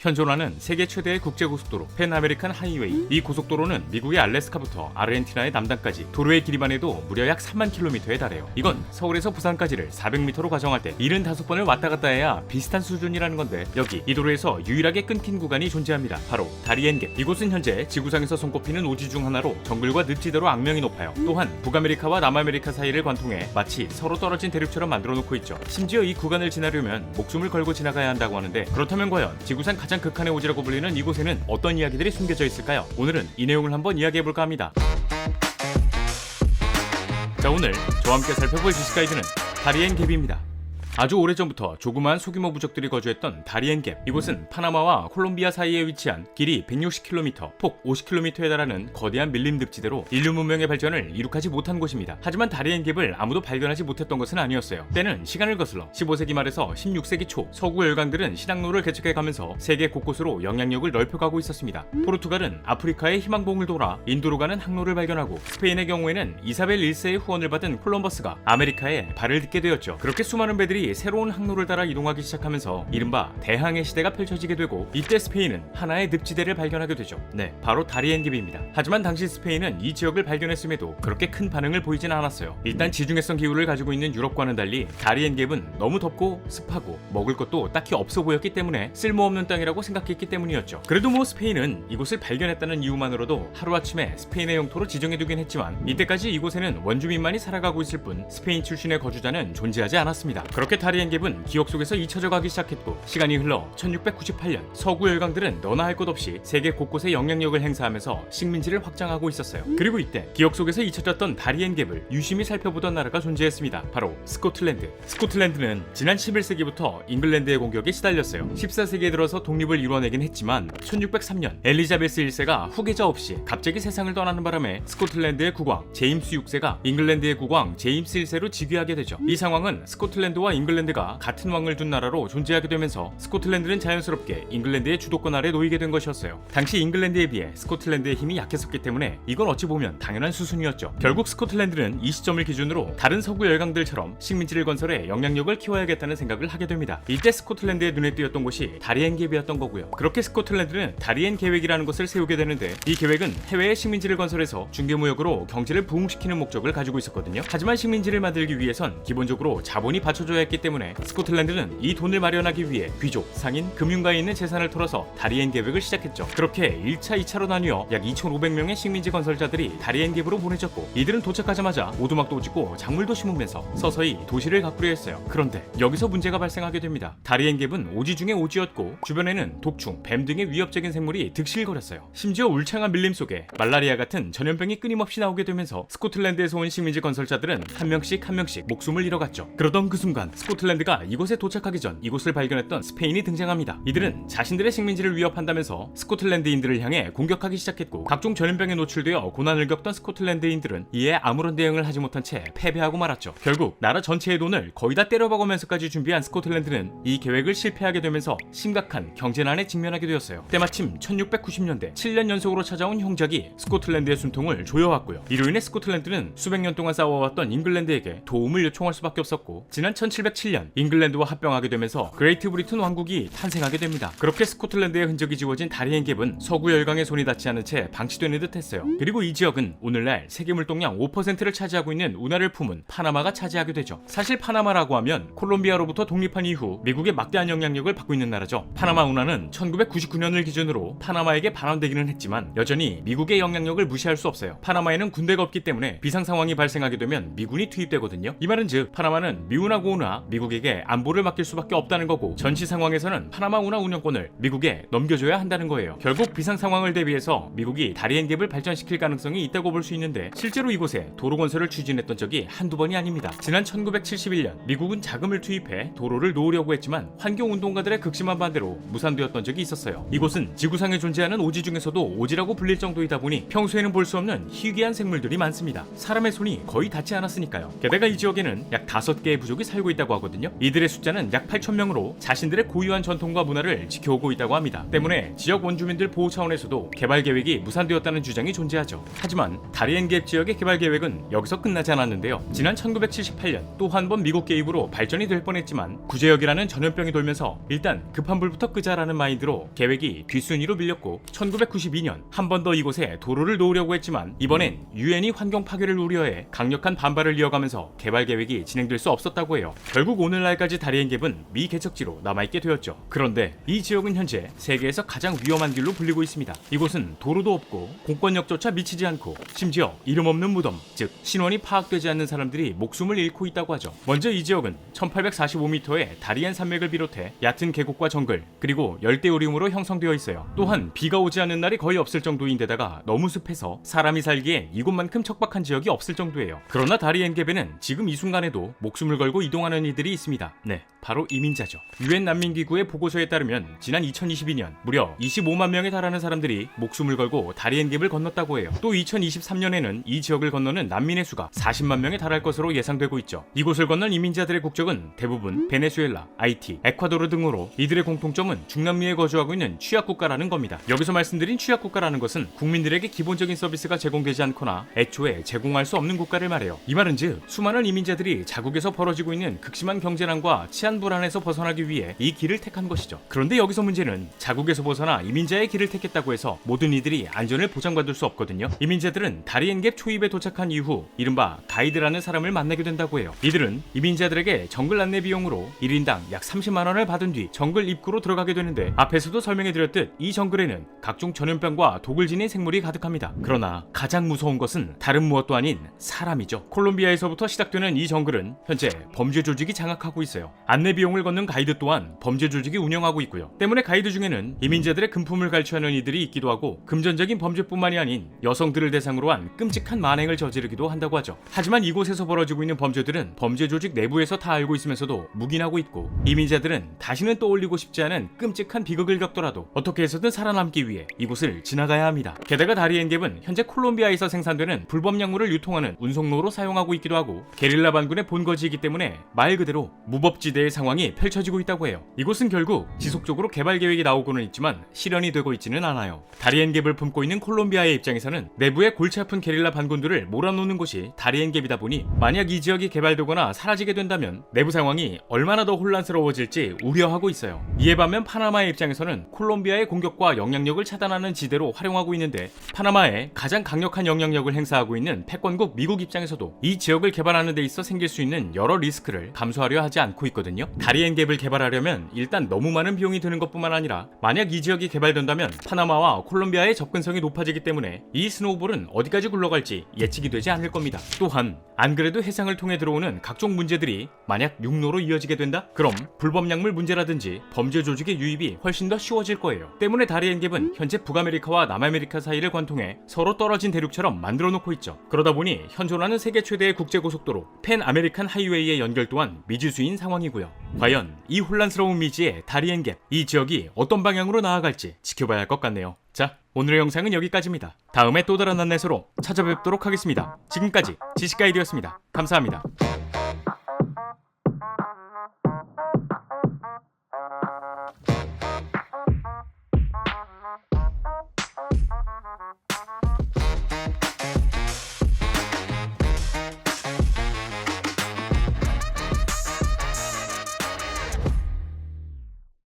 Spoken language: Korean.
현존하는 세계 최대의 국제고속도로 펜아메리칸 하이웨이. 이 고속도로는 미국의 알래스카부터 아르헨티나의 남단까지 도로의 길이만 해도 무려 약 3만 킬로미터에 달해요. 이건 서울에서 부산까지를 400m로 가정할 때 75번을 왔다 갔다 해야 비슷한 수준이라는 건데, 여기 이 도로에서 유일하게 끊긴 구간이 존재합니다. 바로 다리엔갭. 이곳은 현재 지구상에서 손꼽히는 오지 중 하나로 정글과 늪지대로 악명이 높아요. 또한 북아메리카와 남아메리카 사이를 관통해 마치 서로 떨어진 대륙처럼 만들어 놓고 있죠. 심지어 이 구간을 지나려면 목숨을 걸고 지나가야 한다고 하는데, 그렇다면 과연 지구상 가장 극한의 오지라고 불리는 이곳에는 어떤 이야기들이 숨겨져 있을까요? 오늘은 이 내용을 한번 이야기해볼까 합니다. 자, 오늘 저와 함께 살펴볼 지식 가이드는 다리엔갭입니다. 아주 오래전부터 조그마한 소규모 부족들이 거주했던 다리엔갭. 이곳은 파나마와 콜롬비아 사이에 위치한 길이 160km, 폭 50km에 달하는 거대한 밀림 늪지대로 인류 문명의 발전을 이룩하지 못한 곳입니다. 하지만 다리엔갭을 아무도 발견하지 못했던 것은 아니었어요. 때는 시간을 거슬러 15세기 말에서 16세기 초 서구 열강들은 신항로를 개척해가면서 세계 곳곳으로 영향력을 넓혀가고 있었습니다. 포르투갈은 아프리카의 희망봉을 돌아 인도로 가는 항로를 발견하고, 스페인의 경우에는 이사벨 1세의 후원을 받은 콜럼버스가 아메리카에 발을 딛게 되었죠. 그렇게 수많은 배들이 새로운 항로를 따라 이동하기 시작하면서 이른바 대항해 시대가 펼쳐지게 되고, 이때 스페인은 하나의 늪지대를 발견하게 되죠. 네, 바로 다리엔갭입니다. 하지만 당시 스페인은 이 지역을 발견했음에도 그렇게 큰 반응을 보이진 않았어요. 일단 지중해성 기후를 가지고 있는 유럽과는 달리 다리엔갭은 너무 덥고 습하고 먹을 것도 딱히 없어 보였기 때문에 쓸모없는 땅이라고 생각했기 때문이었죠. 그래도 스페인은 이곳을 발견했다는 이유만으로도 하루아침에 스페인의 영토로 지정해두긴 했지만, 이때까지 이곳에는 원주민만이 살아가고 있을 뿐 스페인 출신의 거주자는 존재하지 않았습니다. 그렇게 다리엔갭은 기억 속에서 잊혀져 가기 시작했고, 시간이 흘러 1698년 서구 열강들은 너나 할 것 없이 세계 곳곳에 영향력을 행사하면서 식민지를 확장하고 있었어요. 그리고 이때 기억 속에서 잊혀졌던 다리엔갭을 유심히 살펴보던 나라가 존재했습니다. 바로 스코틀랜드. 스코틀랜드는 지난 11세기부터 잉글랜드의 공격에 시달렸어요. 14세기에 들어서 독립을 이뤄내긴 했지만 1603년 엘리자베스 1세가 후계자 없이 갑자기 세상을 떠나는 바람에 스코틀랜드의 국왕 제임스 6세가 잉글랜드의 국왕 제임스 1세로 즉위하게 되죠. 이 상황은 스코틀랜드와 잉글랜드가 같은 왕을 둔 나라로 존재하게 되면서 스코틀랜드는 자연스럽게 잉글랜드의 주도권 아래 놓이게 된 것이었어요. 당시 잉글랜드에 비해 스코틀랜드의 힘이 약했었기 때문에 이건 어찌 보면 당연한 수순이었죠. 결국 스코틀랜드는 이 시점을 기준으로 다른 서구 열강들처럼 식민지를 건설해 영향력을 키워야겠다는 생각을 하게 됩니다. 이때 스코틀랜드의 눈에 띄었던 곳이 다리엔갭이었던 거고요. 그렇게 스코틀랜드는 다리엔 계획이라는 것을 세우게 되는데, 이 계획은 해외에 식민지를 건설해서 중개무역으로 경제를 부흥시키는 목적을 가지고 있었거든요. 하지만 식민지를 만들기 위해선 기본적으로 자본이 받쳐줘야 했기 때문에 스코틀랜드는 이 돈을 마련하기 위해 귀족, 상인, 금융가에 있는 재산을 털어서 다리엔 계획을 시작했죠. 그렇게 1차, 2차로 나뉘어 약 2,500명의 식민지 건설자들이 다리엔갭으로 보내졌고, 이들은 도착하자마자 오두막도 짓고 작물도 심으면서 서서히 도시를 가꾸려 했어요. 그런데 여기서 문제가 발생하게 됩니다. 다리엔갭은 오지 중에 오지였고, 주변에는 독충, 뱀 등의 위협적인 생물이 득실거렸어요. 심지어 울창한 밀림 속에 말라리아 같은 전염병이 끊임없이 나오게 되면서 스코틀랜드에서 온 식민지 건설자들은 한 명씩 목숨을 잃어갔죠. 그러던 그 순간 스코틀랜드가 이곳에 도착하기 전 이곳을 발견했던 스페인이 등장합니다. 이들은 자신들의 식민지를 위협한다면서 스코틀랜드인들을 향해 공격하기 시작했고, 각종 전염병에 노출되어 고난을 겪던 스코틀랜드인들은 이에 아무런 대응을 하지 못한 채 패배하고 말았죠. 결국 나라 전체의 돈을 거의 다 때려박으면서까지 준비한 스코틀랜드는 이 계획을 실패하게 되면서 심각한 경제난에 직면하게 되었어요. 때마침 1690년대 7년 연속으로 찾아온 형작이 스코틀랜드의 숨통을 조여왔고요. 이로 인해 스코틀랜드는 수백 년 동안 싸워왔던 잉글랜드에게 도움을 요청할 수밖에 없었고, 지난 1707년 잉글랜드와 합병하게 되면서 그레이트 브리튼 왕국이 탄생하게 됩니다. 그렇게 스코틀랜드의 흔적이 지워진 다리엔갭은 서구 열강의 손이 닿지 않은 채 방치되는 듯 했어요. 그리고 이 지역은 오늘날 세계 물동량 5%를 차지하고 있는 운하를 품은 파나마가 차지하게 되죠. 사실 파나마라고 하면 콜롬비아로부터 독립한 이후 미국의 막대한 영향력을 받고 있는 나라죠. 파나마 운하는 1999년을 기준으로 파나마에게 반환되기는 했지만 여전히 미국의 영향력을 무시할 수 없어요. 파나마에는 군대가 없기 때문에 비상 상황이 발생하게 되면 미군이 투입되거든요. 이 말은 즉 파나마는 미운하고 운하, 미국에게 안보를 맡길 수밖에 없다는 거고, 전시 상황에서는 파나마 운하 운영권을 미국에 넘겨줘야 한다는 거예요. 결국 비상 상황을 대비해서 미국이 다리엔갭을 발전시킬 가능성이 있다고 볼 수 있는데, 실제로 이곳에 도로 건설을 추진했던 적이 한두 번이 아닙니다. 지난 1971년 미국은 자금을 투입해 도로를 놓으려고 했지만 환경운동가들의 극심한 반대로 무산되었던 적이 있었어요. 이곳은 지구상에 존재하는 오지 중에서도 오지라고 불릴 정도이다 보니 평소에는 볼 수 없는 희귀한 생물들이 많습니다. 사람의 손이 거의 닿지 않았으니까요. 게다가 이 지역에는 약 5개의 부족이 살고 있다고 있다고 하거든요. 이들의 숫자는 약 8,000명으로 자신들의 고유한 전통과 문화를 지켜오고 있다고 합니다. 때문에 지역 원주민들 보호 차원에서도 개발 계획이 무산되었다는 주장이 존재하죠. 하지만 다리앤갭 지역의 개발 계획은 여기서 끝나지 않았는데요. 지난 1978년 또 한 번 미국 개입으로 발전이 될 뻔했지만 구제역이라는 전염병이 돌면서 일단 급한 불부터 끄자라는 마인드로 계획이 뒷순위로 밀렸고 1992년 한 번 더 이곳에 도로를 놓으려고 했지만 이번엔 유엔이 환경 파괴를 우려해 강력한 반발을 이어가면서 개발 계획이 진행될 수 없었다고 해요. 결국 오늘날까지 다리앤갭은 미 개척지로 남아있게 되었죠. 그런데 이 지역은 현재 세계에서 가장 위험한 길로 불리고 있습니다. 이곳은 도로도 없고 공권력조차 미치지 않고 심지어 이름 없는 무덤, 즉 신원이 파악되지 않는 사람들이 목숨을 잃고 있다고 하죠. 먼저 이 지역은 1845m의 다리앤 산맥을 비롯해 얕은 계곡과 정글 그리고 열대우림으로 형성되어 있어요. 또한 비가 오지 않는 날이 거의 없을 정도인데다가 너무 습해서 사람이 살기에 이곳만큼 척박한 지역이 없을 정도예요. 그러나 다리앤갭에는 지금 이 순간에도 목숨을 걸고 이동하는 이들이 있습니다. 네, 바로 이민자죠. 유엔 난민기구의 보고서에 따르면 지난 2022년 무려 25만 명에 달하는 사람들이 목숨을 걸고 다리앤갭을 건넜다고 해요. 또 2023년에는 이 지역을 건너는 난민의 수가 40만 명에 달할 것으로 예상되고 있죠. 이곳을 건넌 이민자들의 국적은 대부분 베네수엘라, 하이티, 에콰도르 등으로 이들의 공통점은 중남미에 거주하고 있는 취약국가라는 겁니다. 여기서 말씀드린 취약국가라는 것은 국민들에게 기본적인 서비스가 제공되지 않거나 애초에 제공할 수 없는 국가를 말해요. 이 말은즉 수많은 이민자들이 자국에서 벌어지고 있는 극심한 경제난과 치안 불안에서 벗어나기 위해 이 길을 택한 것이죠. 그런데 여기서 문제는 자국에서 벗어나 이민자의 길을 택했다고 해서 모든 이들이 안전을 보장받을 수 없거든요. 이민자들은 다리앤갭 초입에 도착한 이후 이른바 가이드라는 사람을 만나게 된다고 해요. 이들은 이민자들에게 정글 안내 비용으로 1인당 약 30만 원을 받은 뒤 정글 입구로 들어가게 되는데 앞에서도 설명해드렸듯 이 정글에는 각종 전염병과 독을 지닌 생물이 가득합니다. 그러나 가장 무서운 것은 다른 무엇도 아닌 사람이죠. 콜롬비아에서부터 시작되는 이 정글은 현재 범죄 조직이 장악하고 있어요. 안내 비용을 걷는 가이드 또한 범죄 조직이 운영하고 있고요. 때문에 가이드 중에는 이민자들의 금품을 갈취하는 이들이 있기도 하고 금전적인 범죄뿐만이 아닌 여성들을 대상으로 한 끔찍한 만행을 저지르기도 한다고 하죠. 하지만 이곳에서 벌어지고 있는 범죄들은 범죄 조직 내부에서 다 알고 있으면서도 묵인하고 있고 이민자들은 다시는 떠올리고 싶지 않은 끔찍한 비극을 겪더라도 어떻게 해서든 살아남기 위해 이곳을 지나가야 합니다. 게다가 다리앤갭은 현재 콜롬비아에서 생산되는 불법 약물을 유통하는 운송로로 사용하고 있기도 하고 게릴라 반군의 본거지이기 때문에 말 그대로 무법지대의 상황이 펼쳐지고 있다고 해요. 이곳은 결국 지속적으로 개발 계획이 나오고는 있지만 실현이 되고 있지는 않아요. 다리앤갭을 품고 있는 콜롬비아의 입장에서는 내부의 골치 아픈 게릴라 반군들을 몰아놓는 곳이 다리앤갭이다 보니 만약 이 지역이 개발되거나 사라지게 된다면 내부 상황이 얼마나 더 혼란스러워질지 우려하고 있어요. 이에 반면 파나마의 입장에서는 콜롬비아의 공격과 영향력을 차단하는 지대로 활용하고 있는데 파나마의 가장 강력한 영향력을 행사하고 있는 패권국 미국 입장에서도 이 지역을 개발하는 데 있어 생길 수 있는 여러 리스크를 감수하려 하지 않고 있거든요. 다리앤갭을 개발하려면 일단 너무 많은 비용이 드는 것뿐만 아니라 만약 이 지역이 개발된다면 파나마와 콜롬비아의 접근성이 높아지기 때문에 이 스노우볼은 어디까지 굴러갈지 예측이 되지 않을 겁니다. 또한 안 그래도 해상을 통해 들어오는 각종 문제들이 만약 육로로 이어지게 된다? 그럼 불법 약물 문제라든지 범죄 조직의 유입이 훨씬 더 쉬워질 거예요. 때문에 다리앤갭은 현재 북아메리카와 남아메리카 사이를 관통해 서로 떨어진 대륙처럼 만들어 놓고 있죠. 그러다 보니 현존하는 세계 최대의 국제고속도로 팬 아메리칸 하이웨이의 연결 또한 미지수인 상황이고요. 과연 이 혼란스러운 미지의 다리앤갭, 이 지역이 어떤 방향으로 나아갈지 지켜봐야 할 것 같네요. 자, 오늘의 영상은 여기까지입니다. 다음에 또 다른 안내서로 찾아뵙도록 하겠습니다. 지금까지 지식가이드였습니다. 감사합니다.